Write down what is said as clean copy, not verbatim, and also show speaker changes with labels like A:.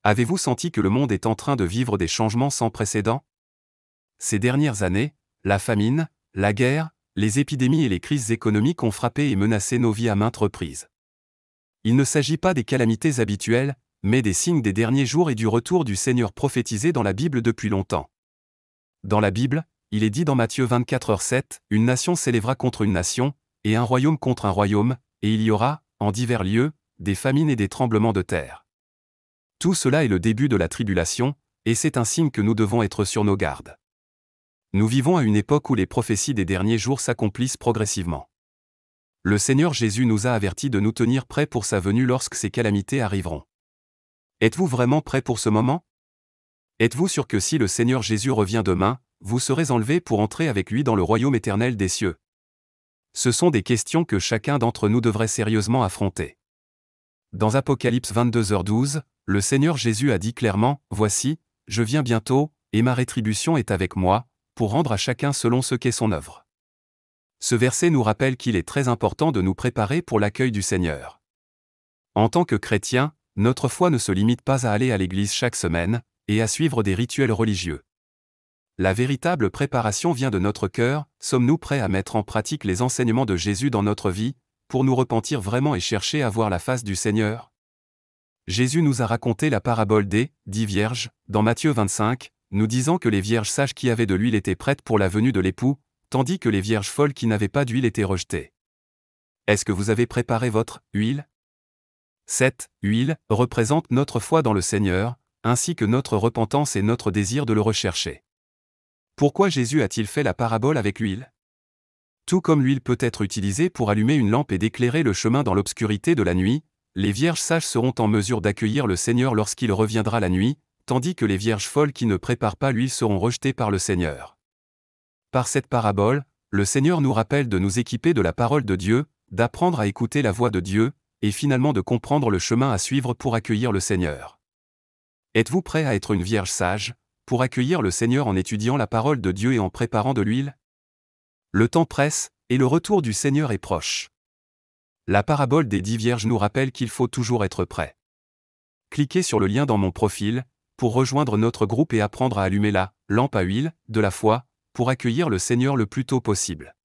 A: Avez-vous senti que le monde est en train de vivre des changements sans précédent? Ces dernières années, la famine, la guerre, les épidémies et les crises économiques ont frappé et menacé nos vies à maintes reprises. Il ne s'agit pas des calamités habituelles, mais des signes des derniers jours et du retour du Seigneur prophétisé dans la Bible depuis longtemps. Dans la Bible, il est dit dans Matthieu 24h7, « Une nation s'élèvera contre une nation, et un royaume contre un royaume, et il y aura, en divers lieux, des famines et des tremblements de terre. » Tout cela est le début de la tribulation, et c'est un signe que nous devons être sur nos gardes. Nous vivons à une époque où les prophéties des derniers jours s'accomplissent progressivement. Le Seigneur Jésus nous a avertis de nous tenir prêts pour sa venue lorsque ces calamités arriveront. Êtes-vous vraiment prêts pour ce moment? Êtes-vous sûr que si le Seigneur Jésus revient demain, vous serez enlevés pour entrer avec lui dans le royaume éternel des cieux? Ce sont des questions que chacun d'entre nous devrait sérieusement affronter. Dans Apocalypse 22h12, le Seigneur Jésus a dit clairement, « Voici, je viens bientôt, et ma rétribution est avec moi, pour rendre à chacun selon ce qu'est son œuvre. » Ce verset nous rappelle qu'il est très important de nous préparer pour l'accueil du Seigneur. En tant que chrétiens, notre foi ne se limite pas à aller à l'église chaque semaine, et à suivre des rituels religieux. La véritable préparation vient de notre cœur. Sommes-nous prêts à mettre en pratique les enseignements de Jésus dans notre vie, pour nous repentir vraiment et chercher à voir la face du Seigneur? Jésus nous a raconté la parabole des 10 vierges, dans Matthieu 25, nous disant que les vierges sages qui avaient de l'huile étaient prêtes pour la venue de l'époux, tandis que les vierges folles qui n'avaient pas d'huile étaient rejetées. Est-ce que vous avez préparé votre huile? Cette huile représente notre foi dans le Seigneur, ainsi que notre repentance et notre désir de le rechercher. Pourquoi Jésus a-t-il fait la parabole avec l'huile? Tout comme l'huile peut être utilisée pour allumer une lampe et d'éclairer le chemin dans l'obscurité de la nuit, les vierges sages seront en mesure d'accueillir le Seigneur lorsqu'il reviendra la nuit, tandis que les vierges folles qui ne préparent pas l'huile seront rejetées par le Seigneur. Par cette parabole, le Seigneur nous rappelle de nous équiper de la parole de Dieu, d'apprendre à écouter la voix de Dieu, et finalement de comprendre le chemin à suivre pour accueillir le Seigneur. Êtes-vous prêt à être une vierge sage, pour accueillir le Seigneur en étudiant la parole de Dieu et en préparant de l'huile? Le temps presse, et le retour du Seigneur est proche. La parabole des 10 vierges nous rappelle qu'il faut toujours être prêt. Cliquez sur le lien dans mon profil, pour rejoindre notre groupe et apprendre à allumer la lampe à huile de la foi, pour accueillir le Seigneur le plus tôt possible.